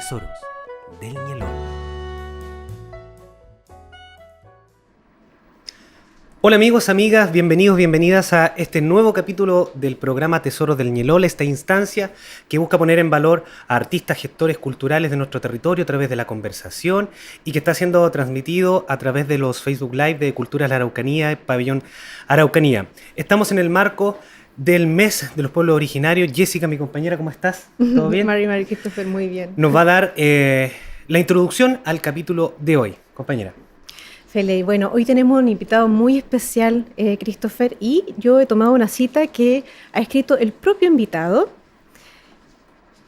Tesoros del Ñelol. Hola amigos, amigas, bienvenidos, bienvenidas a este nuevo capítulo del programa Tesoros del Ñelol, esta instancia que busca poner en valor a artistas, gestores culturales de nuestro territorio a través de la conversación y que está siendo transmitido a través de los Facebook Live de Culturas La Araucanía, Pabellón Araucanía. Estamos en el marco del mes de los pueblos originarios. Jessica, mi compañera, ¿cómo estás? ¿Todo bien? Mari Christopher, muy bien. Nos va a dar la introducción al capítulo de hoy, compañera. Fele, bueno, hoy tenemos un invitado muy especial, Christopher, y yo he tomado una cita que ha escrito el propio invitado.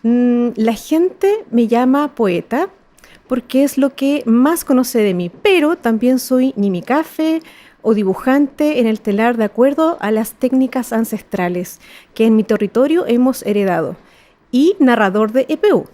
La gente me llama poeta porque es lo que más conoce de mí, pero también soy nimicafe o dibujante en el telar de acuerdo a las técnicas ancestrales que en mi territorio hemos heredado, y narrador de EPU.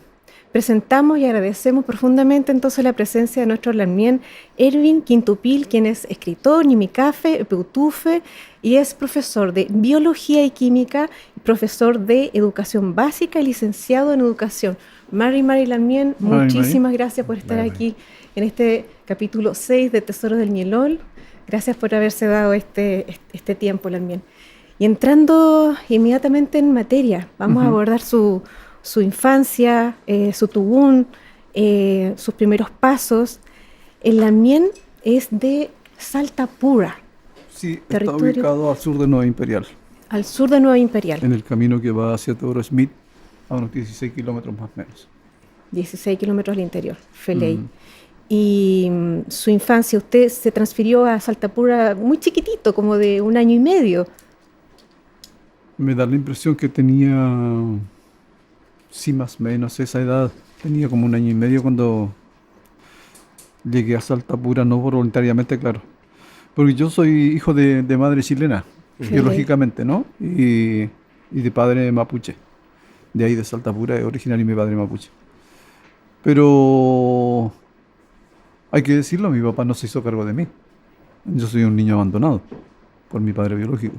Presentamos y agradecemos profundamente entonces la presencia de nuestro lamien Erwin Quintupil, quien es escritor, nimicafe, EPUtufe, y es profesor de Biología y Química, profesor de Educación Básica y licenciado en Educación. Mari Lamien, muchísimas gracias por estar aquí en este capítulo 6 de Tesoros del Ñelol. Gracias por haberse dado este tiempo, Lamien. Y entrando inmediatamente en materia, vamos a abordar su infancia, su tubún, sus primeros pasos. El Lamien es de Salta Pura. Sí, está ubicado al sur de Nueva Imperial. Al sur de Nueva Imperial. En el camino que va hacia Teodoro Smith, a unos 16 kilómetros más o menos. 16 kilómetros al interior, Feley. Y su infancia, usted se transfirió a Salta Pura muy chiquitito, como de 1 año y medio. Me da la impresión que tenía, sí, más o menos esa edad. Tenía como 1 año y medio cuando llegué a Salta Pura, no voluntariamente, claro. Porque yo soy hijo de madre chilena, biológicamente, ¿no? Y de padre mapuche. De ahí de Salta Pura es originario mi padre mapuche. Pero hay que decirlo, mi papá no se hizo cargo de mí. Yo soy un niño abandonado por mi padre biológico.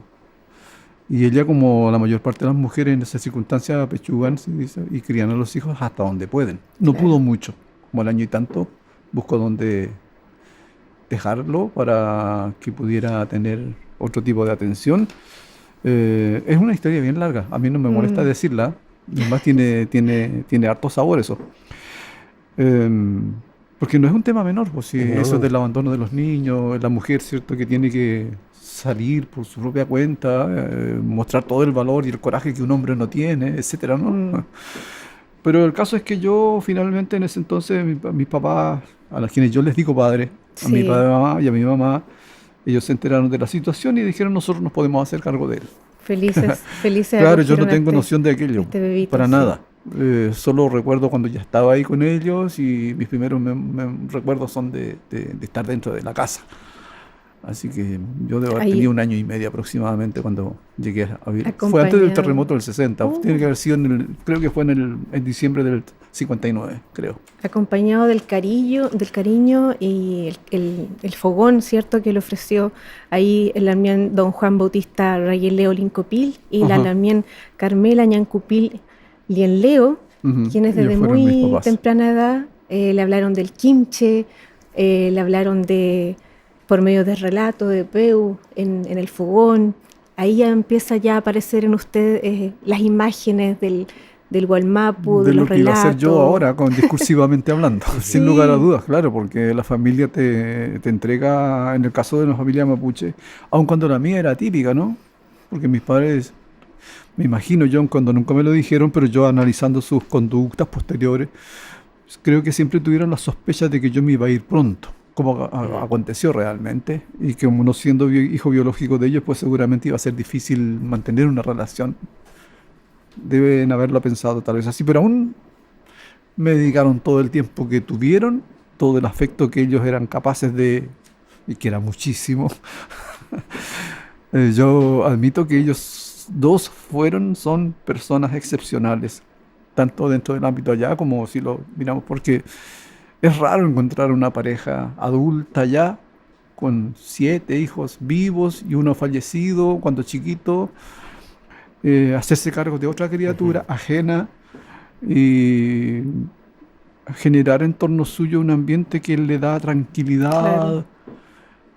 Y ella, como la mayor parte de las mujeres en esas circunstancias, apechugan, se dice, y crían a los hijos hasta donde pueden. No pudo mucho, como al año y tanto, buscó dónde dejarlo para que pudiera tener otro tipo de atención. Es una historia bien larga, a mí no me molesta decirla, además tiene harto sabor eso. Porque no es un tema menor, pues, no. Eso del abandono de los niños, la mujer, ¿cierto?, que tiene que salir por su propia cuenta, mostrar todo el valor y el coraje que un hombre no tiene, etcétera, ¿no? Pero el caso es que yo finalmente en ese entonces, mis papás, a los quienes yo les digo padre, a mi padre mamá y a mi mamá, ellos se enteraron de la situación y dijeron: nosotros nos podemos hacer cargo de él. Felices. Claro, yo no tengo noción de aquello, bebito, para nada. Solo recuerdo cuando ya estaba ahí con ellos y mis primeros recuerdos son de estar dentro de la casa. Así que yo debo haber tenido 1 año y medio aproximadamente cuando llegué a vivir. Fue antes del terremoto del 60. Tiene que haber sido, creo que fue en diciembre del 59, creo. Acompañado del cariño y el fogón, ¿cierto?, que le ofreció ahí el lamien don Juan Bautista Rayeleo Lincopil y la lamien Carmela Ñancupil Lienleo, quienes desde muy temprana edad le hablaron del quimche, le hablaron por medio de relatos de peu en el fogón. Ahí ya empieza a aparecer en usted las imágenes del Gualmapu, de los relatos. De lo que iba a hacer yo ahora, discursivamente hablando, sin lugar a dudas, claro, porque la familia te entrega, en el caso de la familia mapuche, aun cuando la mía era típica, ¿no? Porque mis padres, me imagino yo, cuando nunca me lo dijeron, pero yo analizando sus conductas posteriores, creo que siempre tuvieron la sospecha de que yo me iba a ir pronto, como aconteció realmente, y que como no siendo hijo biológico de ellos, pues seguramente iba a ser difícil mantener una relación. Deben haberlo pensado tal vez así, pero aún me dedicaron todo el tiempo que tuvieron, todo el afecto que ellos eran capaces de, y que era muchísimo. Yo admito que ellos dos son personas excepcionales, tanto dentro del ámbito allá como si lo miramos, porque es raro encontrar una pareja adulta ya con 7 hijos vivos y uno fallecido cuando chiquito, hacerse cargo de otra criatura ajena y generar en torno suyo un ambiente que le da tranquilidad, Claro.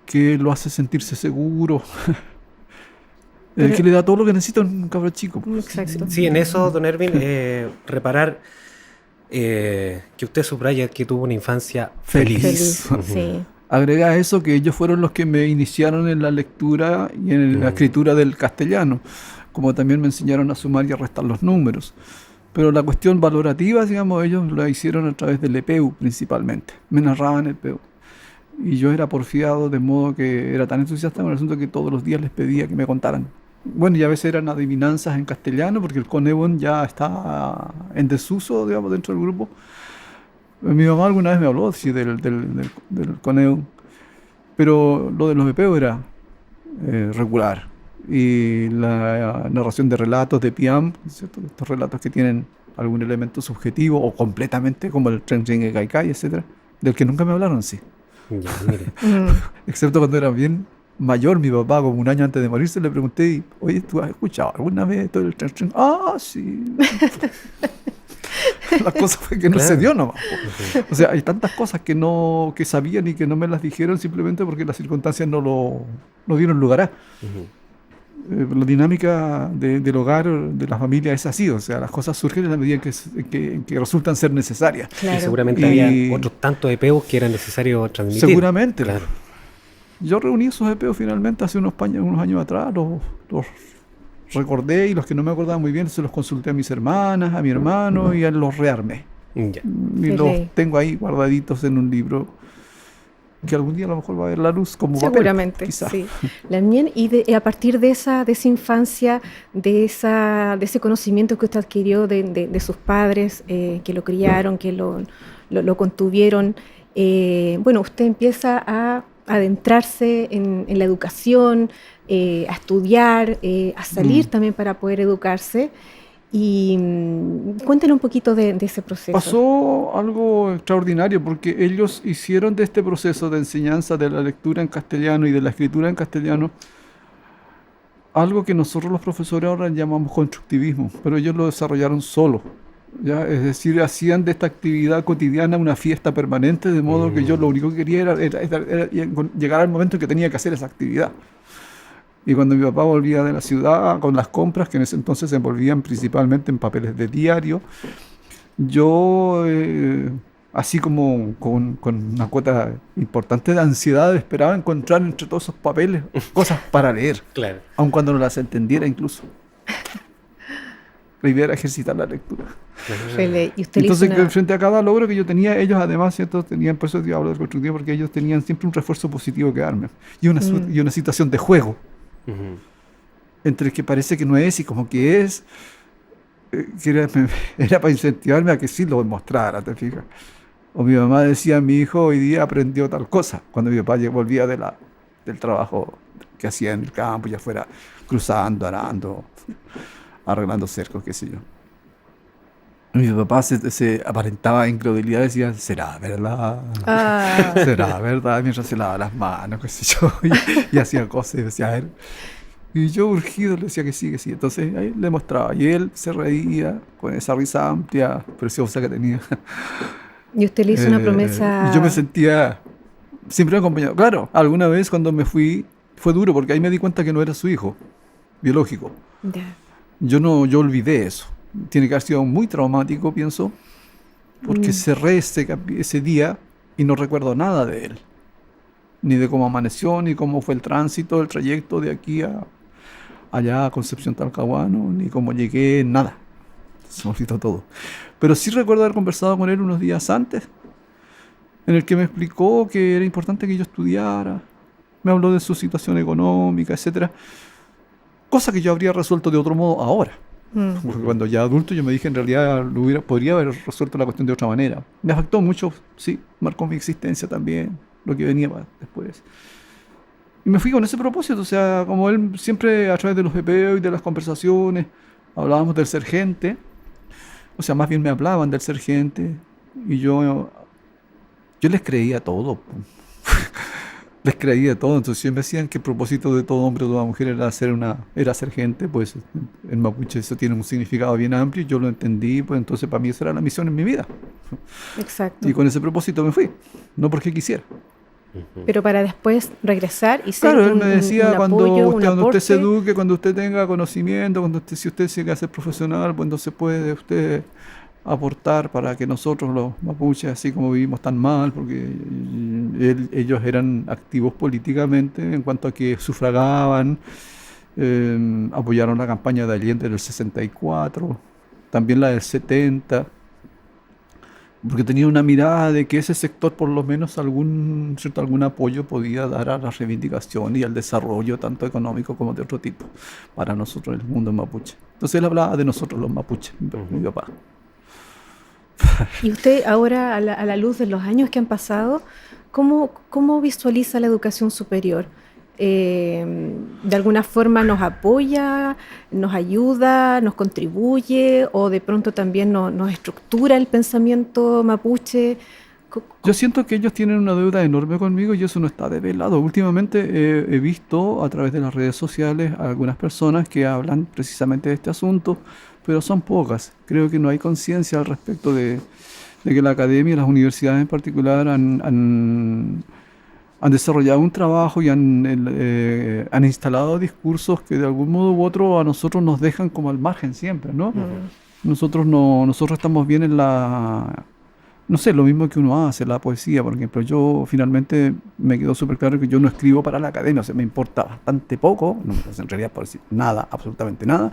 que lo hace sentirse seguro, Pero- que le da todo lo que necesita un cabro chico. Exacto. Sí, en eso, don Erwin, reparar que usted subraya que tuvo una infancia feliz. Feliz, Ujú. sí. Agrega a eso que ellos fueron los que me iniciaron en la lectura y en la escritura del castellano, como también me enseñaron a sumar y a restar los números. Pero la cuestión valorativa, digamos, ellos la hicieron a través del EPEU principalmente. Me narraban el EPEU. Y yo era porfiado, de modo que era tan entusiasta con el asunto que todos los días les pedía que me contaran. Bueno, y a veces eran adivinanzas en castellano, porque el Conebon ya está en desuso, digamos, dentro del grupo. Mi mamá alguna vez me habló sí, del Conebon, pero lo de los EPEU era regular. Y la narración de relatos de Piam, ¿cierto? Estos relatos que tienen algún elemento subjetivo o completamente, como el Tren Tren Kaikai, etcétera, del que nunca me hablaron, sí. Ya, mire. Excepto cuando era bien mayor, mi papá, como un año antes de morirse, le pregunté, oye, ¿tú has escuchado alguna vez todo el Tren Tren? Ah, sí. La cosa fue que no Claro. se dio nomás. Ujú. O sea, hay tantas cosas que sabían y que no me las dijeron simplemente porque las circunstancias no dieron lugar a. Ujú. La dinámica del hogar, de la familia es así, o sea, las cosas surgen en la medida en que resultan ser necesarias. Y Claro. seguramente Y- había otros tantos EPEUs que era necesario transmitir. Seguramente. Claro. Yo reuní esos EPEos finalmente hace unos años atrás, los recordé y los que no me acordaba muy bien se los consulté a mis hermanas, a mi hermano y los rearmé. Ya. Y Qué los ley. tengo ahí guardaditos en un libro que algún día a lo mejor va a ver la luz como papel, Seguramente, quizá. sí. La mía, y a partir de esa infancia, de ese conocimiento que usted adquirió de sus padres, que lo criaron, que lo contuvieron, bueno, usted empieza a adentrarse en la educación, a estudiar, a salir también para poder educarse. Y cuéntale un poquito de ese proceso. Pasó algo extraordinario porque ellos hicieron de este proceso de enseñanza de la lectura en castellano y de la escritura en castellano algo que nosotros los profesores ahora llamamos constructivismo, pero ellos lo desarrollaron solo. ¿Ya? Es decir, hacían de esta actividad cotidiana una fiesta permanente, de modo que yo lo único que quería era llegar al momento en que tenía que hacer esa actividad. Y cuando mi papá volvía de la ciudad con las compras, que en ese entonces se envolvían principalmente en papeles de diario, yo, así como con una cuota importante de ansiedad, esperaba encontrar entre todos esos papeles cosas para leer, Claro. aun cuando no las entendiera incluso. La idea era ejercitar la lectura. Fele, y usted le hizo Entonces, una- frente a cada logro que yo tenía, ellos además, ¿cierto? Tenían, por eso te hablo del constructivo, porque ellos tenían siempre un refuerzo positivo que darme. Y una situación de juego, Ujú. entre que parece que no es y como que es, que era para incentivarme a que sí lo mostrara, ¿te fijas? O mi mamá decía, mi hijo hoy día aprendió tal cosa, cuando mi papá volvía del trabajo que hacía en el campo, ya fuera cruzando, arando, arreglando cercos, qué sé yo. Mi papá se aparentaba incredulidad, decía, ¿será verdad? Ah, ¿Será verdad? Mientras se lavaba las manos, qué sé yo, y hacía cosas y decía, a ver. Y yo urgido le decía que sí, que sí. Entonces ahí le mostraba. Y él se reía con esa risa amplia, preciosa que tenía. y usted le hizo una promesa. Y yo me sentía siempre acompañado. Claro, alguna vez cuando me fui, fue duro porque ahí me di cuenta que no era su hijo biológico. Ya. Yo olvidé eso. Tiene que haber sido muy traumático, pienso, porque cerré ese día y no recuerdo nada de él. Ni de cómo amaneció, ni cómo fue el tránsito, el trayecto de aquí allá a Concepción Talcahuano, ni cómo llegué, nada. Se me olvidó todo. Pero sí recuerdo haber conversado con él unos días antes, en el que me explicó que era importante que yo estudiara, me habló de su situación económica, etcétera. Cosa que yo habría resuelto de otro modo ahora. Porque cuando ya adulto yo me dije en realidad podría haber resuelto la cuestión de otra manera. Me afectó mucho, sí, marcó mi existencia también, lo que venía después. Y me fui con ese propósito, o sea, como él siempre a través de los EPEO y de las conversaciones hablábamos del ser gente, o sea, más bien me hablaban del ser gente y yo les creía todo. Po. Les creía todo, entonces si me decían que el propósito de todo hombre o toda mujer era ser gente, pues en mapuche eso tiene un significado bien amplio, yo lo entendí, pues entonces para mí esa era la misión en mi vida. Exacto. Y con ese propósito me fui, no porque quisiera. Pero para después regresar y ser Claro, él me decía, un cuando apoyo, un usted se aporte. eduque, cuando usted tenga conocimiento, si usted sigue a ser profesional, pues entonces puede usted aportar para que nosotros los mapuches, así como vivimos tan mal, porque ellos eran activos políticamente en cuanto a que sufragaban, apoyaron la campaña de Allende del 64, también la del 70, porque tenía una mirada de que ese sector por lo menos algún apoyo podía dar a la reivindicación y al desarrollo tanto económico como de otro tipo para nosotros en el mundo mapuche. Entonces él hablaba de nosotros los mapuches, mi papá. Y usted ahora, a la luz de los años que han pasado, ¿cómo visualiza la educación superior? ¿De alguna forma nos apoya, nos ayuda, nos contribuye o de pronto también nos estructura el pensamiento mapuche? Yo siento que ellos tienen una deuda enorme conmigo y eso no está develado. Últimamente he visto a través de las redes sociales a algunas personas que hablan precisamente de este asunto, pero son pocas. Creo que no hay conciencia al respecto de que la academia y las universidades en particular han desarrollado un trabajo y han instalado discursos que de algún modo u otro a nosotros nos dejan como al margen siempre, ¿no? Nosotros estamos bien en no sé, lo mismo que uno hace, la poesía, por ejemplo. Yo finalmente me quedó súper claro que yo no escribo para la academia, o sea, me importa bastante poco, no, pues en realidad por decir nada, absolutamente nada,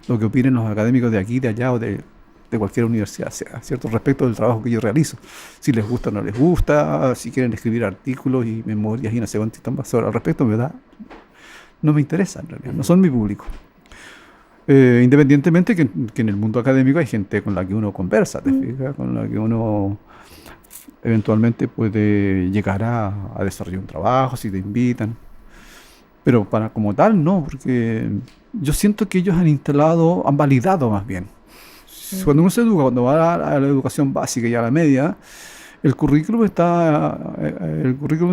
lo que opinen los académicos de aquí, de allá o de cualquier universidad, sea, ¿cierto? Respecto del trabajo que yo realizo. Si les gusta o no les gusta, si quieren escribir artículos y memorias y no sé cuánto están basados al respecto, en verdad, no me interesa en realidad, no son mi público. Independientemente que en el mundo académico hay gente con la que uno conversa, ¿te fijas? Con la que uno eventualmente puede llegar a desarrollar un trabajo si te invitan. Pero como tal, no, porque yo siento que ellos han validado más bien. Cuando uno se educa, cuando va a la educación básica y a la media, el currículum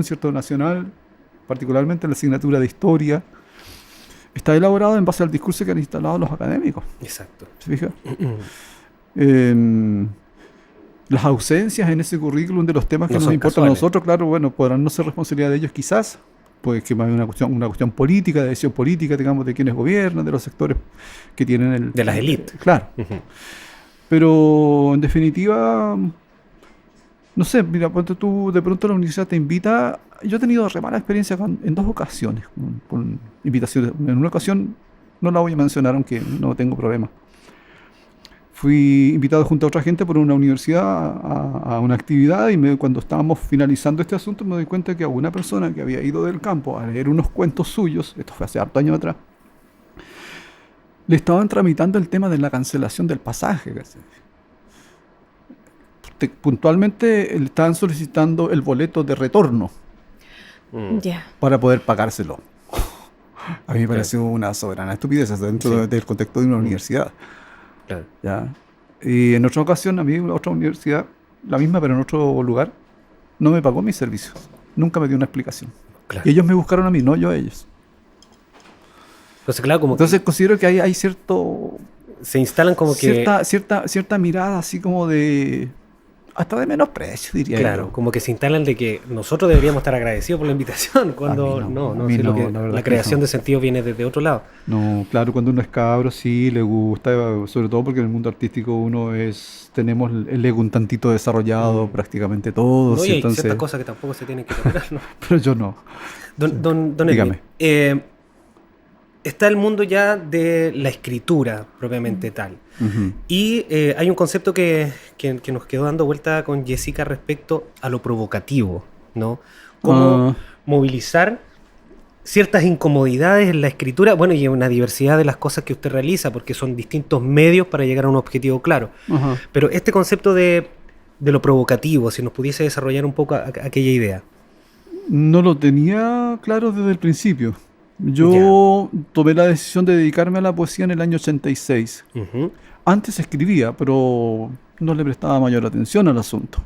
cierto nacional, particularmente la asignatura de historia, está elaborado en base al discurso que han instalado los académicos. Exacto. ¿Se fija? Las ausencias en ese currículum de los temas que nos importan a nosotros, claro, bueno, podrán no ser responsabilidad de ellos quizás, pues que más una cuestión política, de decisión política, digamos, de quienes gobiernan, de los sectores que tienen de las élites. Claro. Pero en definitiva, no sé, mira, ponte tú, de pronto la universidad te invita. Yo he tenido re mala experiencia en dos ocasiones con invitaciones. En una ocasión, no la voy a mencionar, aunque no tengo problema. Fui invitado junto a otra gente por una universidad a una actividad y cuando estábamos finalizando este asunto me doy cuenta que a una persona que había ido del campo a leer unos cuentos suyos, esto fue hace harto años atrás, le estaban tramitando el tema de la cancelación del pasaje. Puntualmente le estaban solicitando el boleto de retorno para poder pagárselo. A mí me pareció una soberana estupidez dentro del contexto de una universidad. Claro. ¿Ya? Y en otra ocasión, a mí otra universidad, la misma pero en otro lugar, no me pagó mis servicios. Nunca me dio una explicación. Claro. Y ellos me buscaron a mí, no yo a ellos. Entonces, claro, Entonces considero que hay cierto... Se instalan como cierta mirada así como de... Hasta de menosprecio, diría yo. Claro, como que se instalan de que nosotros deberíamos estar agradecidos por la invitación, cuando la creación de sentido viene desde otro lado. No, claro, cuando uno es cabro sí le gusta, sobre todo porque en el mundo artístico tenemos el ego un tantito desarrollado, prácticamente todos. No, y hay entonces... ciertas cosas que tampoco se tienen que tocar, ¿no? Pero yo no. Don Dígame. Edwin, está el mundo ya de la escritura propiamente tal. Y hay un concepto que nos quedó dando vuelta con Jessica respecto a lo provocativo, ¿no? Cómo movilizar ciertas incomodidades en la escritura, bueno, y una diversidad de las cosas que usted realiza, porque son distintos medios para llegar a un objetivo claro. Pero este concepto de lo provocativo, si nos pudiese desarrollar un poco aquella idea. No lo tenía claro desde el principio. Yo tomé la decisión de dedicarme a la poesía en el año 86. Antes escribía, pero no le prestaba mayor atención al asunto.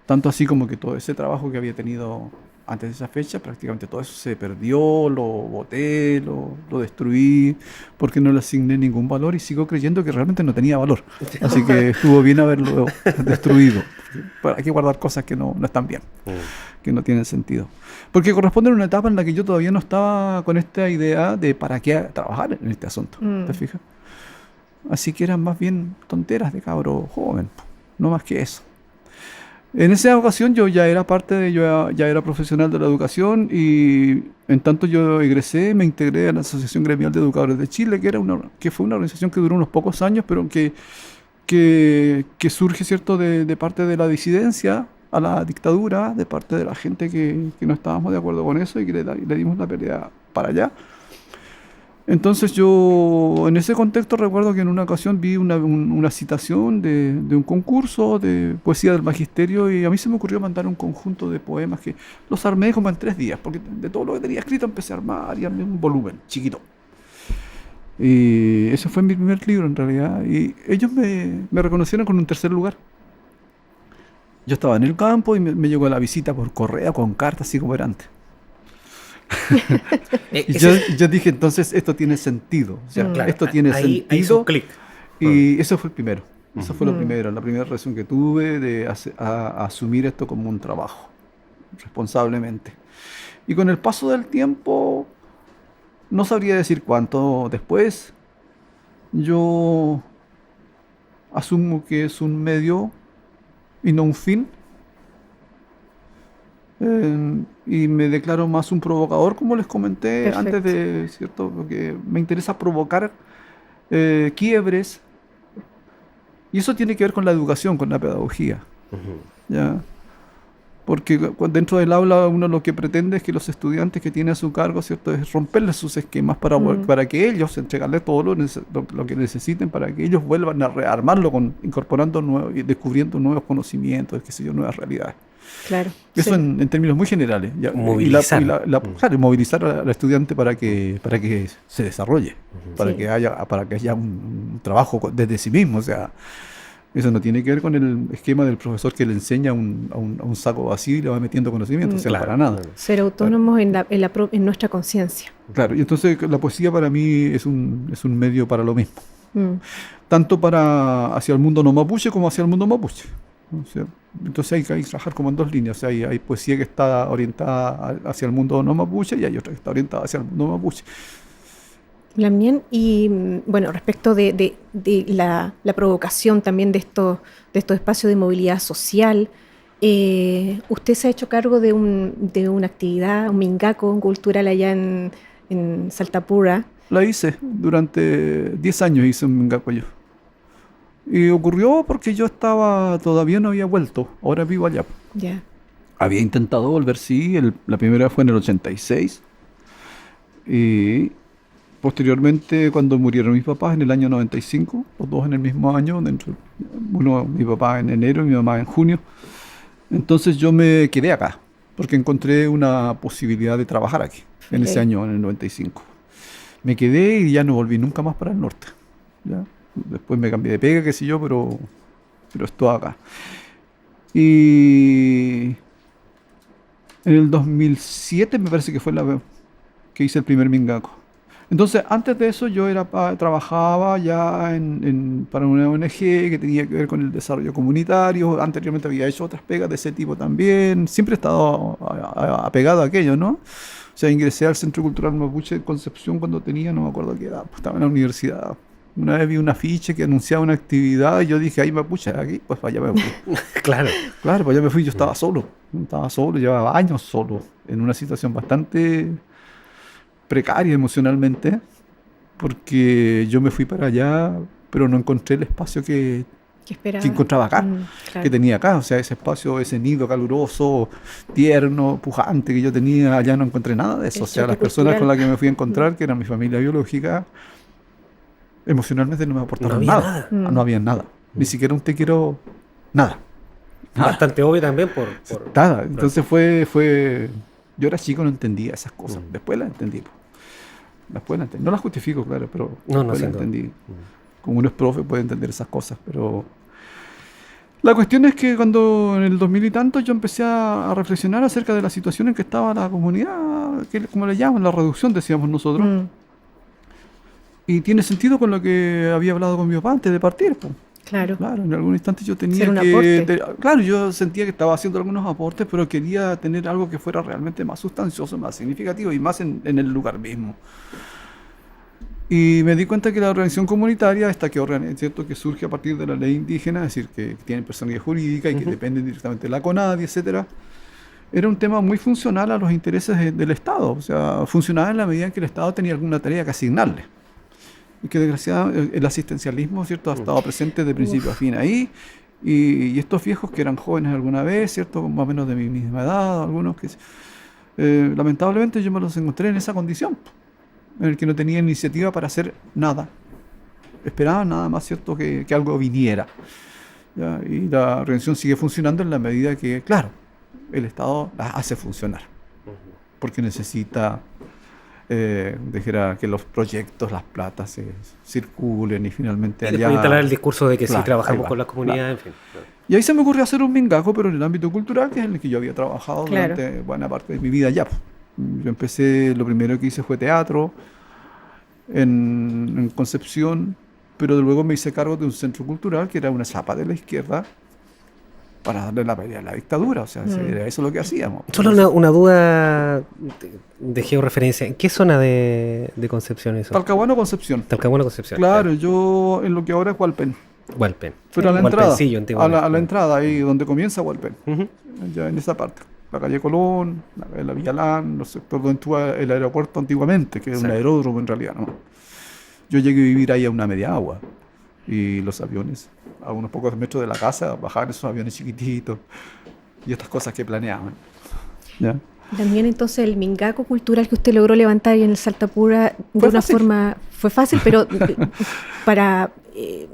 Tanto así como que todo ese trabajo que había tenido Antes de esa fecha prácticamente todo eso se perdió, lo boté, lo destruí, porque no le asigné ningún valor y sigo creyendo que realmente no tenía valor. Así que estuvo bien haberlo destruido. Hay que guardar cosas que no están bien, que no tienen sentido. Porque corresponde a una etapa en la que yo todavía no estaba con esta idea de para qué trabajar en este asunto, ¿te fijas? Así que eran más bien tonteras de cabro joven, no más que eso. En esa ocasión yo ya era ya era profesional de la educación y en tanto yo egresé, me integré a la Asociación Gremial de Educadores de Chile, que fue una organización que duró unos pocos años, pero que surge, ¿cierto?, de parte de la disidencia a la dictadura, de parte de la gente que no estábamos de acuerdo con eso y que le dimos la pelea para allá. Entonces yo en ese contexto recuerdo que en una ocasión vi una citación de un concurso de poesía del magisterio y a mí se me ocurrió mandar un conjunto de poemas que los armé como en 3 días, porque de todo lo que tenía escrito empecé a armar y armé un volumen chiquito. Y ese fue mi primer libro en realidad y ellos me reconocieron con un 3er lugar. Yo estaba en el campo y me llegó la visita por correo con cartas así como era antes. Y yo dije, entonces esto tiene sentido. O sea, claro, esto tiene ahí hizo sentido. un clic. Y eso fue el primero. Eso fue lo primero, la primera reacción que tuve de asumir esto como un trabajo, responsablemente. Y con el paso del tiempo, no sabría decir cuánto después, yo asumo que es un medio y no un fin. Y me declaro más un provocador, como les comenté. Perfecto. Antes de, ¿cierto? Porque me interesa provocar quiebres. Y eso tiene que ver con la educación, con la pedagogía. ¿Ya? Porque dentro del aula uno lo que pretende es que los estudiantes que tiene a su cargo, ¿cierto?, es romperles sus esquemas para que ellos, entregarles todo lo que necesiten, para que ellos vuelvan a rearmarlo incorporando y descubriendo nuevos conocimientos, qué sé yo, nuevas realidades. Claro. Eso Sí. en términos muy generales. Movilizar. Claro, movilizar al estudiante para que se desarrolle, para Sí. que haya un trabajo desde sí mismo. O sea, eso no tiene que ver con el esquema del profesor que le enseña a un saco vacío y le va metiendo conocimiento. O sea, Claro. para nada. Ser autónomos en nuestra conciencia. Claro, y entonces la poesía para mí es un medio para lo mismo. Mm. Tanto hacia el mundo no mapuche como hacia el mundo mapuche. O sea, entonces hay que trabajar como en 2 líneas. O sea, hay poesía que está orientada hacia el mundo no mapuche y hay otra que está orientada hacia el mundo mapuche. También, y bueno, respecto de la provocación también de estos espacios de movilidad social, usted se ha hecho cargo de una actividad, un mingaco cultural allá en Saltapura. La hice durante 10 años, hice un mingaco yo. Y ocurrió porque yo todavía no había vuelto, ahora vivo allá. Ya. Había intentado volver, sí, la primera fue en el 86. Y posteriormente, cuando murieron mis papás en el año 95, los dos en el mismo año, mi papá en enero y mi mamá en junio, entonces yo me quedé acá, porque encontré una posibilidad de trabajar aquí, en ese año, en el 95. Me quedé y ya no volví nunca más para el norte. ¿Ya? Después me cambié de pega, qué sé yo, pero estoy acá. Y en el 2007 me parece que fue la vez que hice el primer mingaco. Entonces, antes de eso yo trabajaba ya para una ONG que tenía que ver con el desarrollo comunitario. Anteriormente había hecho otras pegas de ese tipo también. Siempre he estado apegado a aquello, ¿no? O sea, ingresé al Centro Cultural Mapuche de Concepción cuando tenía, no me acuerdo qué edad, pues estaba en la universidad. Una vez vi un afiche que anunciaba una actividad y yo dije, ahí Mapuche, aquí, pues allá me fui. Claro. Claro, pues allá me fui, yo estaba solo, llevaba años solo, en una situación bastante precaria emocionalmente, porque yo me fui para allá, pero no encontré el espacio que encontraba acá, Claro. que tenía acá. O sea, ese espacio, ese nido caluroso, tierno, pujante que yo tenía, allá no encontré nada de eso. El O sea, las choque personas con cultural. las que me fui a encontrar, que eran mi familia biológica, emocionalmente no me aportaron había nada. nada. No había nada. Ni siquiera un te quiero, nada. Nada. Bastante obvio también por Nada. Entonces fue... Yo era chico, no entendía esas cosas. Después las entendí. No las justifico, claro, pero No, después sin las duda. entendí. Como uno es profe puede entender esas cosas, pero La cuestión es que cuando en el 2000 y tanto yo empecé a reflexionar acerca de la situación en que estaba la comunidad, que como le llaman, la reducción, decíamos nosotros, Mm, y tiene sentido con lo que había hablado con mi papá antes de partir, po. claro. Claro, en algún instante yo tenía Ser un que... aporte. claro, yo sentía que estaba haciendo algunos aportes, pero quería tener algo que fuera realmente más sustancioso, más significativo y más en el lugar mismo. Y me di cuenta que la organización comunitaria, esta que, ¿cierto?, que surge a partir de la ley indígena, es decir, que tiene personalidad jurídica y que dependen directamente de la CONADI, etcétera, era un tema muy funcional a los intereses del Estado. O sea, funcionaba en la medida en que el Estado tenía alguna tarea que asignarle. Y que desgraciadamente el asistencialismo, ¿cierto?, ha estado presente de principio a fin ahí. Y estos viejos que eran jóvenes alguna vez, ¿cierto?, más o menos de mi misma edad, algunos que... lamentablemente yo me los encontré en esa condición, en el que no tenía iniciativa para hacer nada. Esperaban nada más, ¿cierto?, que algo viniera. ¿Ya? Y la organización sigue funcionando en la medida que, claro, el Estado la hace funcionar. Porque necesita que los proyectos, las platas circulen y finalmente Y allá... después instalar el discurso de que Claro, sí trabajamos ahí va, con la comunidad, en fin. Y ahí se me ocurrió hacer un mingaco, pero en el ámbito cultural, que es en el que yo había trabajado Claro. durante buena parte de mi vida ya. Yo empecé, lo primero que hice fue teatro en Concepción, pero luego me hice cargo de un centro cultural que era una chapa de la izquierda para darle la pelea a la dictadura. O sea, era eso lo que hacíamos. Solo una duda de georreferencia. ¿En qué zona de Concepción eso? Talcahuano, Concepción. Talcahuano, Concepción. Claro, yo en lo que ahora es Hualpén. Hualpén. Pero a la entrada, Hualpencillo, a antiguamente. la entrada, ahí donde comienza Hualpén. Ujú. Ya en esa parte. La calle Colón, la Villalán, los sectores donde estuvo el aeropuerto antiguamente, que es un Sí. aeródromo en realidad, ¿no? Yo llegué a vivir ahí a una media agua. Y los aviones, a unos pocos metros de la casa, bajaban esos aviones chiquititos. Y estas cosas que planeaban. ¿Ya? También entonces el mingaco cultural que usted logró levantar ahí en el Saltapura de Fue una fácil. forma fue fácil, pero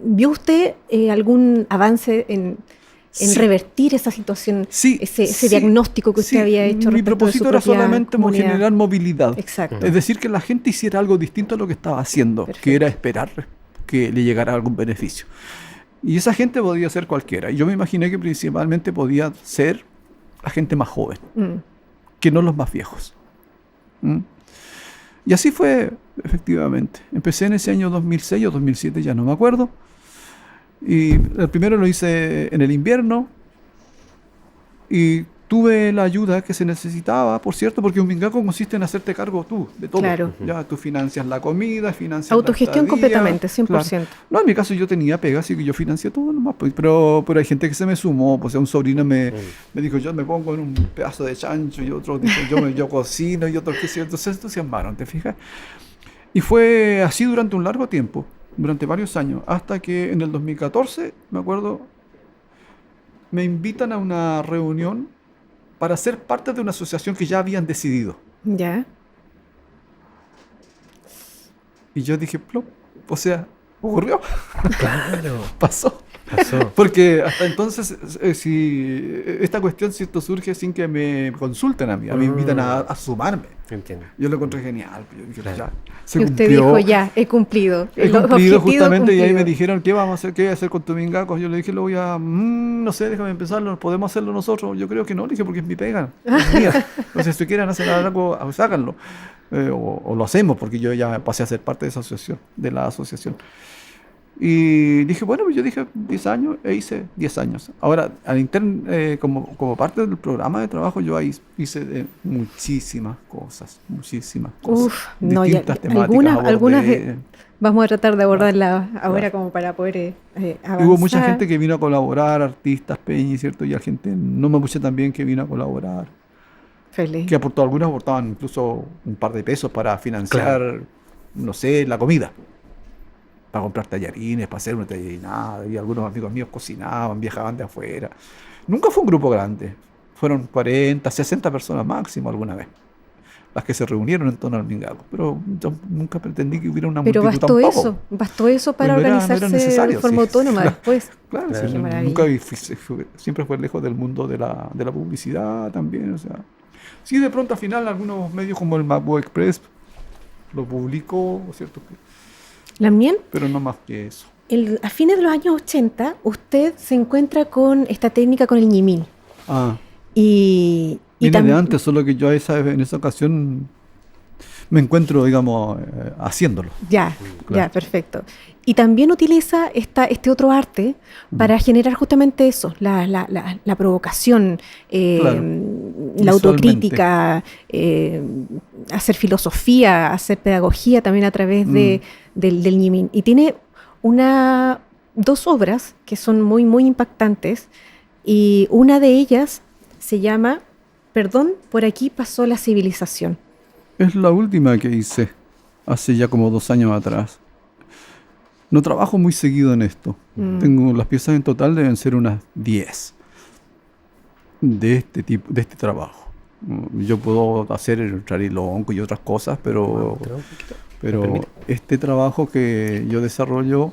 ¿vio usted algún avance en Sí. revertir esa situación, Sí, ese sí, diagnóstico que usted sí. había hecho Mi respecto de su propósito era propia solamente comunidad? generar movilidad. Exacto. Es decir, que la gente hiciera algo distinto a lo que estaba haciendo, Perfecto. que era esperar que le llegara algún beneficio. Y esa gente podía ser cualquiera. Y yo me imaginé que principalmente podía ser la gente más joven, Mm. que no los más viejos. ¿Mm? Y así fue, efectivamente. Empecé en ese año 2006 o 2007, ya no me acuerdo. Y el primero lo hice en el invierno. Y tuve la ayuda que se necesitaba, por cierto, porque un mingaco consiste en hacerte cargo tú de todo. Claro. Ya tú financias la comida, financias Autogestión la estadía. completamente, 100%. Claro. No, en mi caso yo tenía pega, así que yo financié todo nomás. Pues, pero hay gente que se me sumó. Pues un sobrino me dijo, yo me pongo en un pedazo de chancho, y otro dijo, yo cocino, y otro qué sé yo. Entonces entusiasmaron, ¿te fijas? Y fue así durante un largo tiempo, durante varios años, hasta que en el 2014, me acuerdo, me invitan a una reunión para ser parte de una asociación que ya habían decidido. Ya. Y yo dije, plop, o sea, ocurrió, Claro. pasó. Pasó. Porque hasta entonces, si esta cuestión cierto surge sin que me consulten a mí, me invitan a sumarme. Entiendo. Yo lo encontré genial. Yo dije, Claro. ya, se Y usted cumplió. dijo, ya, he cumplido. He El cumplido objetivo justamente y ahí me cumplido. dijeron, ¿qué vamos a hacer? ¿Qué voy a hacer con tu mingaco? Yo le dije, lo voy a, no sé, déjame pensarlo, ¿podemos hacerlo nosotros? Yo creo que no, le dije, porque es mi pega, es mía. Entonces, si quieren hacer algo, háganlo. O lo hacemos, porque yo ya pasé a ser parte de esa asociación, de la asociación. Y dije, bueno, pues yo dije 10 años e hice 10 años. Ahora, como parte del programa de trabajo, yo ahí hice muchísimas cosas, Uf, no, ya, distintas temáticas. algunas abordé. vamos a tratar de abordarlas ahora como para poder avanzar. Hubo mucha gente que vino a colaborar, artistas, Peñi, ¿cierto? Y hay gente no mapuche también que vino a colaborar, Feliz. que algunos aportaban incluso un par de pesos para financiar, no sé, la comida. Para comprar tallarines, para hacer una tallarinada. Y algunos amigos míos cocinaban, viajaban de afuera. Nunca fue un grupo grande. Fueron 40, 60 personas máximo alguna vez las que se reunieron en torno al mingaco. Pero yo nunca pretendí que hubiera una Pero multitud tampoco. bastó eso para Pues no era organizarse necesario, de forma sí. autónoma después. Claro, Claro. sí, Qué maravilla. nunca siempre fue lejos del mundo de la publicidad también. O sea, sí, de pronto al final algunos medios como el Mapu Express lo publicó, ¿cierto? ¿También? Pero no más que eso. A fines de los años 80, usted se encuentra con esta técnica con el ñimín. Ah, Y viene de antes, solo que yo en esa ocasión me encuentro, digamos, haciéndolo. Ya, Claro. ya, perfecto. Y también utiliza este otro arte para generar justamente eso, la provocación, Claro, la autocrítica, hacer filosofía, hacer pedagogía también a través del ñimín. Y tiene dos obras que son muy, muy impactantes, y una de ellas se llama Perdón, por aquí pasó la civilización. Es la última que hice hace ya como 2 años atrás. No trabajo muy seguido en esto. Tengo las piezas en total deben ser unas 10 de este tipo, de este trabajo. Yo puedo hacer el charilonco y otras cosas, pero ¿Me permite? este trabajo que yo desarrollo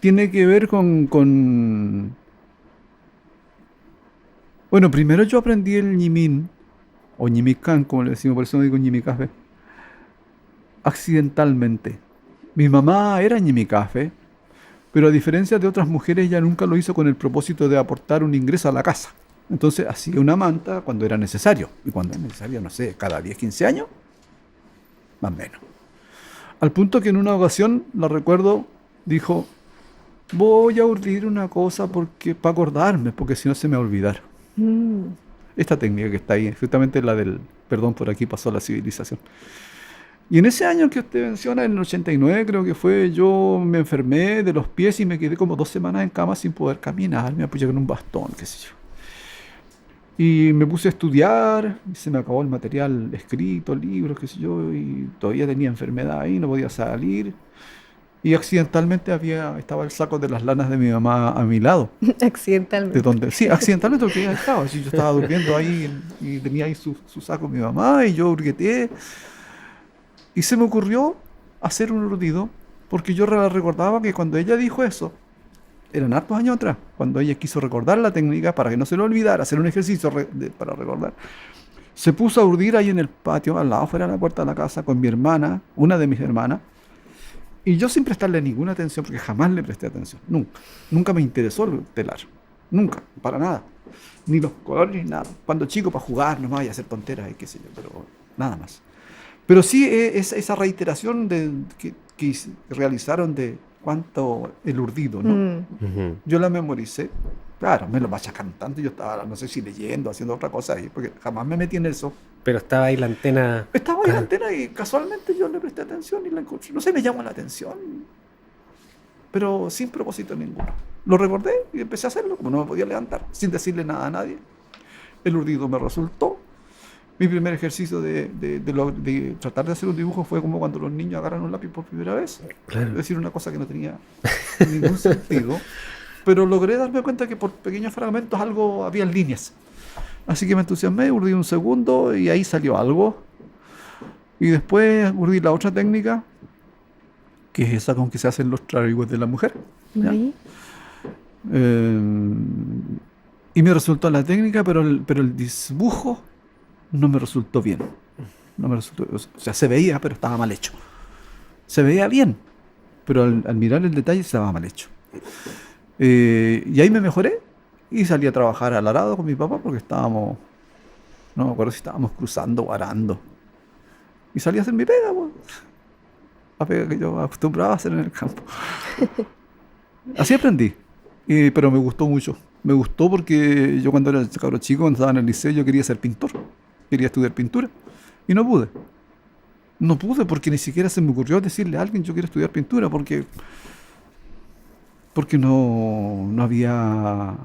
tiene que ver con... Bueno, primero yo aprendí el ñimín, o ñimicán, como le decimos, por eso no digo ñimicafe, accidentalmente. Mi mamá era ñimicafe, pero a diferencia de otras mujeres, ella nunca lo hizo con el propósito de aportar un ingreso a la casa. Entonces hacía una manta cuando era necesario. Y cuando es necesario, no sé, cada 10, 15 años, más o menos. Al punto que en una ocasión, la recuerdo, dijo, voy a urdir una cosa para acordarme, porque si no se me va a olvidar. Esta técnica que está ahí, justamente la del perdón, por aquí pasó la civilización. Y en ese año que usted menciona, en el 89 creo que fue, yo me enfermé de los pies y me quedé como 2 semanas en cama sin poder caminar, me apoyé con un bastón, qué sé yo. Y me puse a estudiar, y se me acabó el material escrito, libros, qué sé yo, y todavía tenía enfermedad ahí, no podía salir. Y accidentalmente estaba el saco de las lanas de mi mamá a mi lado. Accidentalmente. Sí, accidentalmente porque ella estaba. Yo estaba durmiendo ahí y tenía ahí su saco mi mamá y yo hurgueteé. Y se me ocurrió hacer un urdido porque yo recordaba que cuando ella dijo eso, eran hartos años atrás, cuando ella quiso recordar la técnica para que no se le olvidara, hacer un ejercicio para recordar, se puso a urdir ahí en el patio, al lado, fuera de la puerta de la casa, con mi hermana, una de mis hermanas. Y yo sin prestarle ninguna atención, porque jamás le presté atención, nunca. Nunca me interesó el telar, nunca, para nada. Ni los colores, ni nada. Cuando chico, para jugar nomás y hacer tonteras y qué sé yo, pero nada más. Pero sí, esa reiteración que realizaron de cuánto el urdido, ¿no? Ujú. Yo la memoricé. Claro, me lo machacan tanto, yo estaba, no sé si leyendo, haciendo otra cosa ahí, porque jamás me metí en eso. Pero estaba ahí la antena. Estaba ahí en la antena y casualmente yo le presté atención y la encontré. No sé, me llamó la atención, pero sin propósito ninguno. Lo recordé y empecé a hacerlo, como no me podía levantar, sin decirle nada a nadie. El urdido me resultó. Mi primer ejercicio de tratar de hacer un dibujo fue como cuando los niños agarran un lápiz por primera vez. Claro. Es decir, una cosa que no tenía ningún sentido. Pero logré darme cuenta que por pequeños fragmentos algo había en líneas. Así que me entusiasmé, urdí un segundo y ahí salió algo. Y después urdí la otra técnica, que es esa con que se hacen los trabajos de la mujer. ¿Ya? Ahí. Y me resultó la técnica, pero el dibujo no me resultó bien. No me resultó, o sea, se veía, pero estaba mal hecho. Se veía bien, pero al mirar el detalle estaba mal hecho. Y ahí me mejoré y salí a trabajar al arado con mi papá porque estábamos, no me acuerdo si estábamos cruzando o arando. Y salí a hacer mi pega, pues. La pega que yo acostumbraba a hacer en el campo. Así aprendí, pero me gustó mucho. Me gustó porque yo cuando era cabro chico, cuando estaba en el liceo, yo quería ser pintor. Quería estudiar pintura y no pude. No pude porque ni siquiera se me ocurrió decirle a alguien yo quiero estudiar pintura porque no había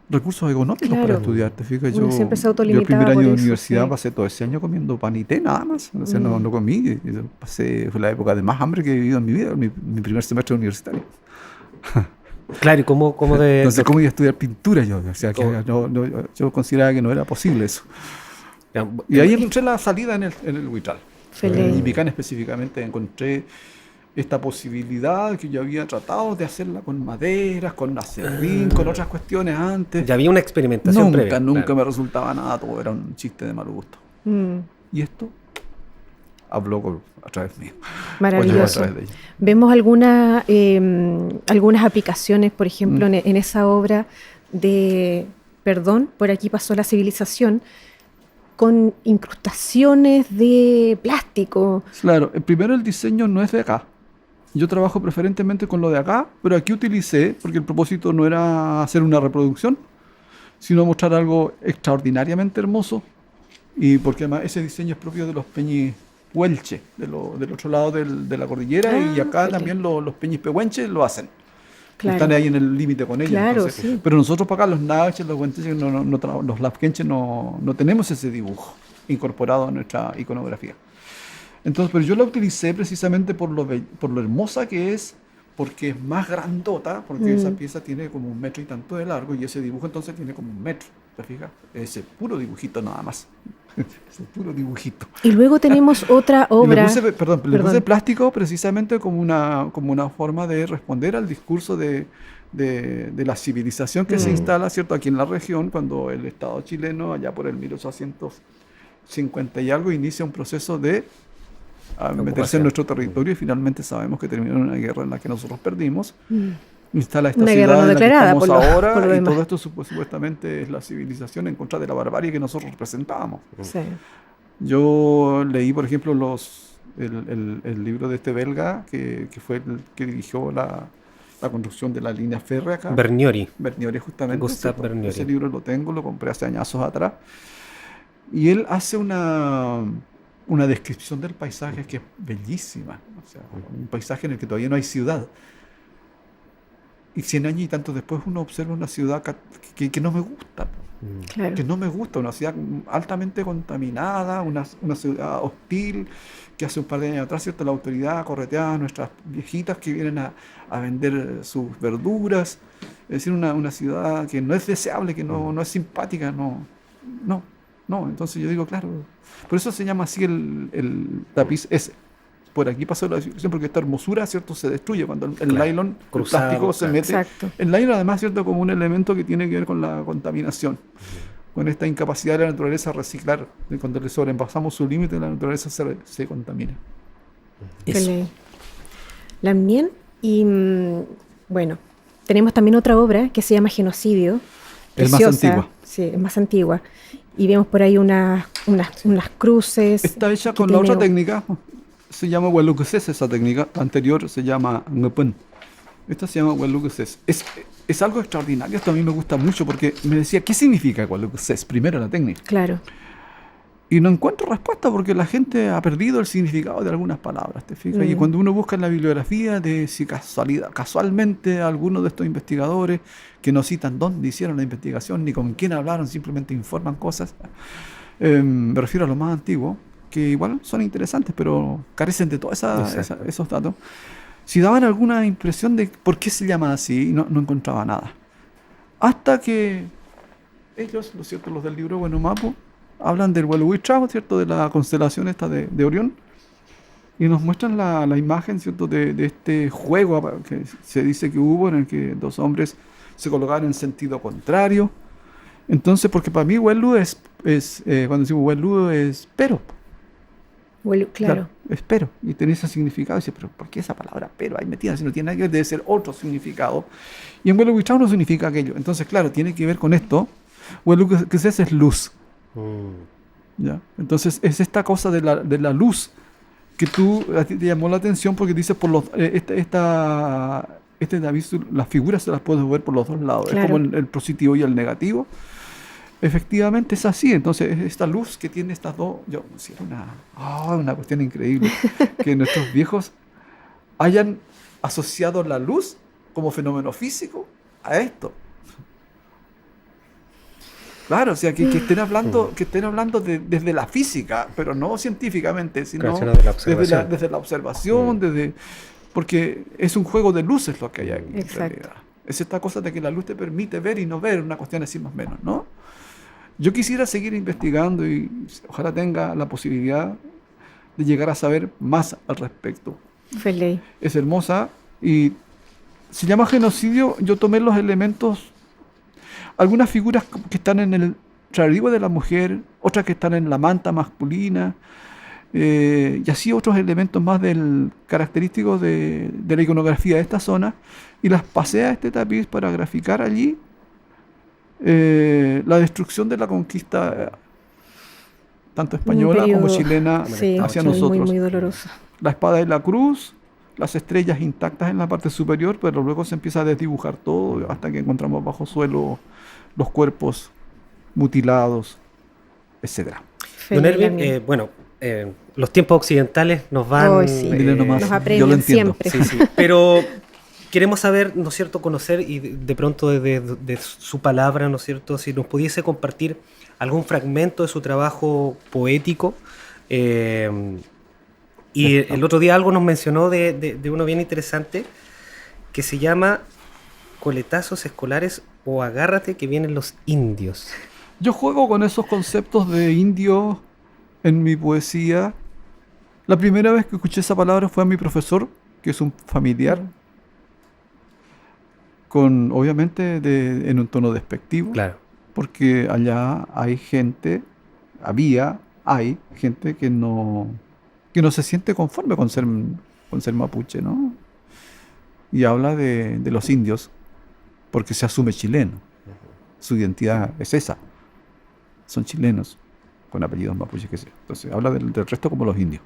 recursos económicos Claro. para estudiar. ¿Te fijas? Uno siempre se Yo el autolimitaba primer año por de eso, universidad sí. pasé todo ese año comiendo pan y té, nada más. O sea, no comí. Fue la época de más hambre que he vivido en mi vida, mi primer semestre universitario. Claro, y cómo de. Entonces, ¿cómo iba a estudiar pintura yo? O sea, que ¿Cómo? yo consideraba que no era posible eso. Y ahí encontré la salida en el Huitral. Feliz. En Picán específicamente encontré esta posibilidad que yo había tratado de hacerla con maderas, con acerrín, con otras cuestiones antes. Ya había una experimentación Nunca, previa. nunca claro. me resultaba nada, todo era un chiste de mal gusto. Mm. Y esto habló a través mío. Maravilloso. O yo a través de ella. Vemos algunas aplicaciones, por ejemplo, en esa obra de Perdón, por aquí pasó la civilización, con incrustaciones de plástico. Claro, primero el diseño no es de acá. Yo trabajo preferentemente con lo de acá, pero aquí utilicé, porque el propósito no era hacer una reproducción, sino mostrar algo extraordinariamente hermoso, y porque además ese diseño es propio de los peñihuelche, del otro lado de la cordillera, y acá fíjate. también los peñispehuenches lo hacen. Claro. Están ahí en el límite con ellos. Claro, Entonces, sí. pero nosotros para acá, los nahuaches, los huenteches, los lapquenches, no tenemos ese dibujo incorporado a nuestra iconografía. Entonces, pero yo la utilicé precisamente por lo hermosa que es, porque es más grandota, porque esa pieza tiene como 1 metro y tanto de largo, y ese dibujo entonces tiene como 1 metro, ¿te fijas? Ese puro dibujito nada más. Ese puro dibujito. Y luego tenemos otra obra. Le puse plástico precisamente como una forma de responder al discurso de la civilización que se instala, ¿cierto?, aquí en la región, cuando el Estado chileno, allá por el 1850 y algo, inicia un proceso de meterse en nuestro territorio, y finalmente sabemos que terminó en una guerra en la que nosotros perdimos. Instala esta Una ciudad guerra no en la que declarada, estamos por lo ahora, y demás. todo esto supuestamente es la civilización en contra de la barbarie que nosotros representábamos. Sí. Yo leí, por ejemplo, el libro de este belga, que fue el que dirigió la construcción de la línea férrea acá. Berniori. Berniori, justamente. Gustave Berniori. Ese libro lo tengo, lo compré hace añazos atrás. Y él hace una descripción del paisaje que es bellísima. O sea, un paisaje en el que todavía no hay ciudad. Y 100 años y tantos después uno observa una ciudad que no me gusta. Claro. Que no me gusta, una ciudad altamente contaminada, una ciudad hostil, que hace un par de años atrás, ¿cierto?, la autoridad correteaba a nuestras viejitas que vienen a vender sus verduras. Es decir, una ciudad que no es deseable, que no es simpática, no. Entonces yo digo, claro, por eso se llama así el tapiz ese. Por aquí pasó la civilización, porque esta hermosura, ¿cierto?, se destruye cuando el Claro. nylon, Cruzado, el plástico se claro. mete. Exacto. El nylon además, ¿cierto?, como un elemento que tiene que ver con la contaminación, con esta incapacidad de la naturaleza a reciclar. Y cuando le sobrepasamos su límite, la naturaleza se contamina. Eso. También, y bueno, tenemos también otra obra que se llama Genocidio. Es más preciosa. antigua. Sí, es más antigua. Y vemos por ahí unas cruces. Está hecha que con la tiene- otra técnica, se llama Huelucuses, esa técnica. Anterior se llama Ngepun. Esta se llama Huelucuses. Es algo extraordinario, esto a mí me gusta mucho, porque me decía, ¿qué significa Huelucuses? Primero la técnica. Claro. Y no encuentro respuesta porque la gente ha perdido el significado de algunas palabras, ¿te fijas? Y cuando uno busca en la bibliografía de si casualmente algunos de estos investigadores que no citan dónde hicieron la investigación ni con quién hablaron, simplemente informan cosas, me refiero a lo más antiguo, que igual son interesantes, pero carecen de todos esos datos. Si daban alguna impresión de por qué se llama así, no encontraba nada. Hasta que ellos, lo cierto, los del libro Bueno Mapu, hablan del Hueluhuitrao, ¿cierto?, de la constelación esta de Orión, y nos muestran la imagen, ¿cierto?, de este juego que se dice que hubo, en el que dos hombres se colocaban en sentido contrario. Entonces, porque para mí Huelu cuando decimos Huelu es pero. Claro. Es pero, y tiene ese significado. Y dice, pero ¿por qué esa palabra pero ahí metida? Si no tiene nada que ver, debe ser otro significado. Y en Hueluhuitrao no significa aquello. Entonces, claro, tiene que ver con esto. Huelucuses es luz. ¿Ya? Entonces es esta cosa de la luz que a ti te llamó la atención, porque dices por David, las figuras se las puedes ver por los dos lados. Claro. Es como el positivo y el negativo. Efectivamente es así. Entonces esta luz que tiene estas dos, una cuestión increíble que nuestros viejos hayan asociado la luz como fenómeno físico a esto. Claro, o sea, que estén hablando desde la física, pero no científicamente, sino desde la observación, porque es un juego de luces lo que hay aquí. Exacto. En realidad. Es esta cosa de que la luz te permite ver y no ver, una cuestión así más o menos, ¿no? Yo quisiera seguir investigando y ojalá tenga la posibilidad de llegar a saber más al respecto. Feliz. Es hermosa y se llama Genocidio. Yo tomé los elementos, algunas figuras que están en el traribo de la mujer, otras que están en la manta masculina, y así otros elementos más característicos de la iconografía de esta zona, y las pasé a este tapiz para graficar allí la destrucción de la conquista tanto española como chilena hacia nosotros. Muy, muy doloroso. La espada y la cruz, las estrellas intactas en la parte superior, pero luego se empieza a desdibujar todo hasta que encontramos bajo suelo los cuerpos mutilados, etcétera. Don Erwin, los tiempos occidentales nos van... Dile nomás, nos apremian yo lo entiendo. siempre. Sí, sí. Pero queremos saber, ¿no es cierto?, conocer y de pronto de su palabra, ¿no es cierto?, si nos pudiese compartir algún fragmento de su trabajo poético. Y el otro día algo nos mencionó de uno bien interesante que se llama Coletazos escolares o Agárrate que vienen los indios. Yo juego con esos conceptos de indio en mi poesía. La primera vez que escuché esa palabra fue a mi profesor, que es un familiar, obviamente en un tono despectivo. Claro. Porque allá hay gente que no se siente conforme con ser mapuche, ¿no? Y habla de los indios porque se asume chileno. Su identidad es esa. Son chilenos con apellidos mapuches, que sé. Entonces habla del resto como los indios.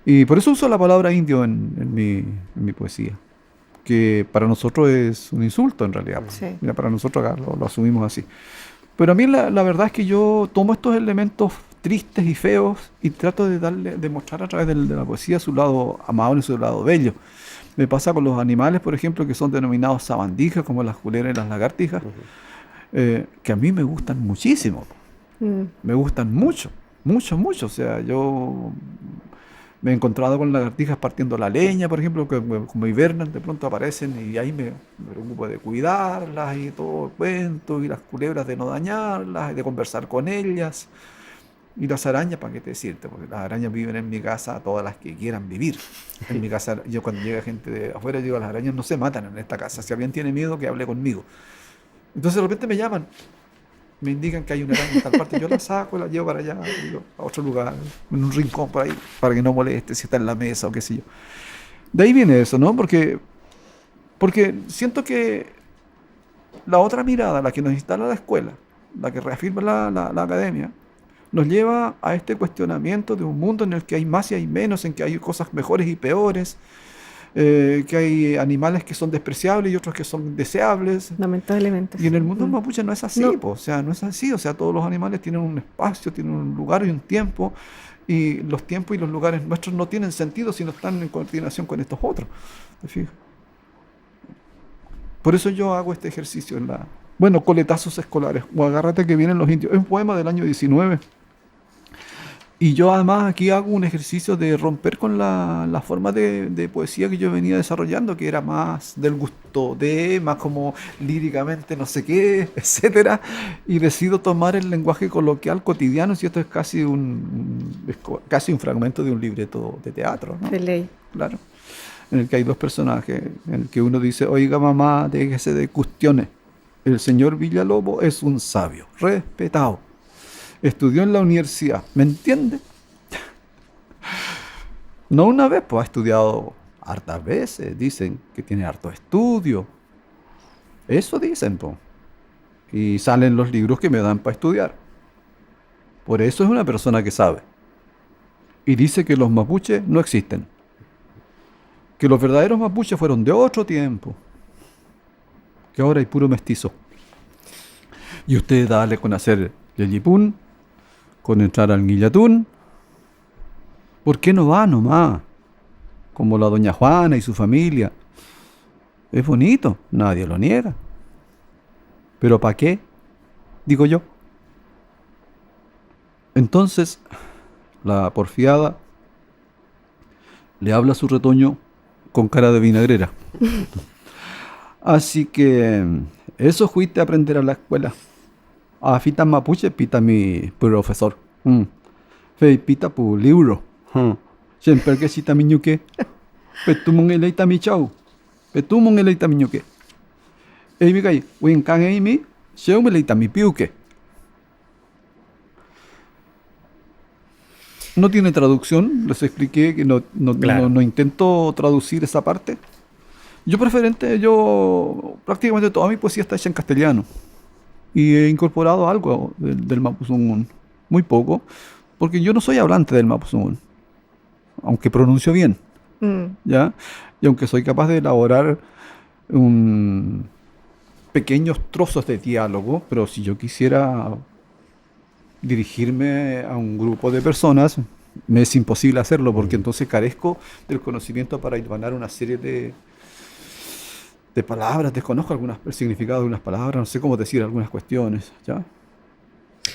Y por eso uso la palabra indio en mi poesía, que para nosotros es un insulto en realidad. Sí. Mira, para nosotros acá lo asumimos así. Pero a mí la verdad es que yo tomo estos elementos tristes y feos y trato de mostrar a través de la poesía su lado amable y su lado bello. Me pasa con los animales, por ejemplo, que son denominados sabandijas, como las culeras y las lagartijas, que a mí me gustan muchísimo. Me gustan mucho. O sea, yo me he encontrado con lagartijas partiendo la leña, por ejemplo, que como hibernan, de pronto aparecen y ahí me preocupo de cuidarlas y todo el cuento, y las culebras de no dañarlas, de conversar con ellas. Y las arañas, ¿para qué te decirte? Porque las arañas viven en mi casa, todas las que quieran vivir. En mi casa, yo cuando llega gente de afuera, digo, las arañas no se matan en esta casa. Si alguien tiene miedo, que hable conmigo. Entonces de repente me llaman, me indican que hay una araña en tal parte, yo la saco, la llevo para allá, digo, a otro lugar, en un rincón por ahí, para que no moleste si está en la mesa o qué sé yo. De ahí viene eso, ¿no? Porque siento que la otra mirada, la que nos instala la escuela, la que reafirma la academia, nos lleva a este cuestionamiento de un mundo en el que hay más y hay menos, en que hay cosas mejores y peores, que hay animales que son despreciables y otros que son deseables. Lamentablemente. Y en el mundo mapuche no es así, No. o sea, no es así. O sea, todos los animales tienen un espacio, tienen un lugar y un tiempo, y los tiempos y los lugares nuestros no tienen sentido si no están en coordinación con estos otros. ¿Te fijas? Por eso yo hago este ejercicio Coletazos escolares, o Agárrate que vienen los indios. Es un poema del año 19. Y yo además aquí hago un ejercicio de romper con la forma de poesía que yo venía desarrollando, que era más del gusto más como líricamente no sé qué, etcétera, y decido tomar el lenguaje coloquial cotidiano, y esto es casi un fragmento de un libreto de teatro, ¿no? De ley. Claro. En el que hay dos personajes, en el que uno dice, oiga mamá, déjese de cuestiones, el señor Villalobos es un sabio, respetado. Estudió en la universidad, ¿me entiende? No una vez, pues ha estudiado hartas veces, dicen que tiene harto estudio. Eso dicen, pues. Y salen los libros que me dan para estudiar. Por eso es una persona que sabe. Y dice que los mapuches no existen. Que los verdaderos mapuches fueron de otro tiempo. Que ahora hay puro mestizo. Y usted dale con hacer Yeyipún, con entrar al Guillatún. ¿Por qué no va nomás? Como la doña Juana y su familia. Es bonito, nadie lo niega. ¿Pero para qué? Digo yo. Entonces, la porfiada le habla a su retoño con cara de vinagrera. Así que eso fuiste a aprender a la escuela. A fita mapuche pita mi profesor. Fei pita pu libro. Siempre que cita miñuque. Petumon eleita mi chau. Petumon eleita miñuque. Ei mi kai, win kan ei mi, seu me eleita mi piuque. No tiene traducción, les expliqué que Claro. no intento traducir esa parte. Yo prácticamente toda mi poesía está hecha en castellano y he incorporado algo del mapuzungún, muy poco, porque yo no soy hablante del mapuzungún, aunque pronuncio bien, Mm. ¿ya? Y aunque soy capaz de elaborar pequeños trozos de diálogo, pero si yo quisiera dirigirme a un grupo de personas, me es imposible hacerlo porque entonces carezco del conocimiento para hilvanar una serie de palabras, desconozco el significado de unas palabras, no sé cómo decir algunas cuestiones, ¿ya?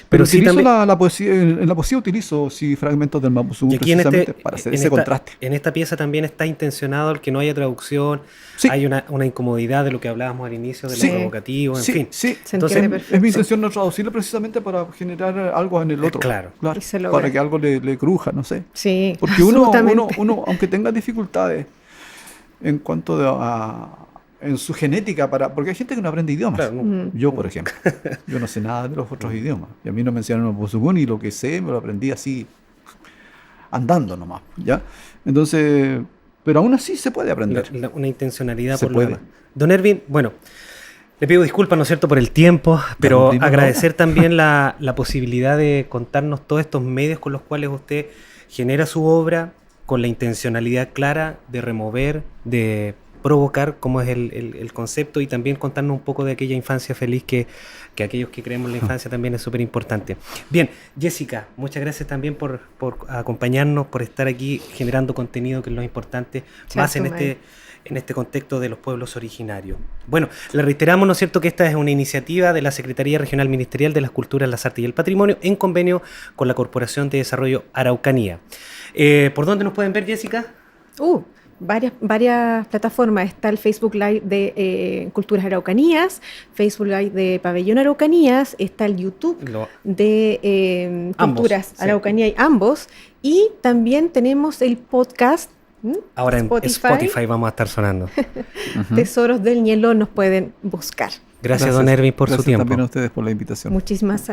Pero sí utilizo también, la poesía, en la poesía utilizo sí fragmentos del y mapuzungún aquí en precisamente para hacer ese contraste. en esta pieza también está intencionado el que no haya traducción, Sí, hay una incomodidad de lo que hablábamos al inicio, de Sí. lo provocativo, en sí, fin. sí. Se Entonces, entiende perfecto. Es mi intención no traducirlo precisamente para generar algo en el otro. claro. Y se logra. Para que algo le cruja, no sé. Sí, Porque absolutamente. aunque tenga dificultades en cuanto en su genética, porque hay gente que no aprende idiomas. Claro, no. Mm. Yo, por ejemplo, yo no sé nada de los otros idiomas. Y a mí no me enseñaron mapuzungún y lo que sé me lo aprendí así, andando nomás, ¿ya? Entonces, pero aún así se puede aprender. Una intencionalidad Se por puede. lo demás. Don Ervin, bueno, le pido disculpas, ¿no es cierto?, por el tiempo, pero Interrumpimos agradecer también la posibilidad de contarnos todos estos medios con los cuales usted genera su obra, con la intencionalidad clara de remover, de provocar, como es el concepto, y también contarnos un poco de aquella infancia feliz que aquellos que creemos en la infancia también es súper importante. Bien, Jessica, muchas gracias también por acompañarnos, por estar aquí generando contenido, que es lo importante, más en este contexto de los pueblos originarios. Bueno, le reiteramos, ¿no es cierto?, que esta es una iniciativa de la Secretaría Regional Ministerial de las Culturas, las Artes y el Patrimonio en convenio con la Corporación de Desarrollo Araucanía. ¿Por dónde nos pueden ver, Jessica? Varias plataformas. Está el Facebook Live de Culturas Araucanías, Facebook Live de Pabellón Araucanías, está el YouTube de Culturas sí. Araucanía y ambos. Y también tenemos el podcast. Ahora en Spotify vamos a estar sonando. Tesoros del Ñelol nos pueden buscar. Gracias, don Ervin, por su Gracias tiempo. también a ustedes por la invitación. Muchísimas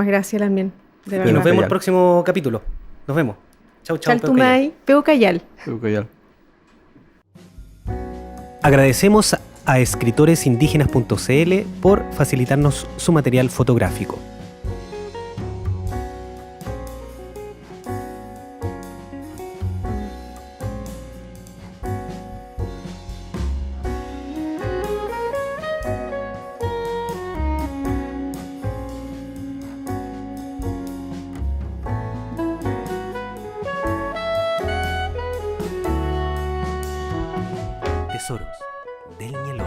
gracias, Lamien. De Y verdad. nos vemos en el próximo capítulo. Nos vemos. Chau, chau. Chaltumay, Peucayal. Peucayal. Agradecemos a escritoresindígenas.cl por facilitarnos su material fotográfico. Tesoros del Ñelol.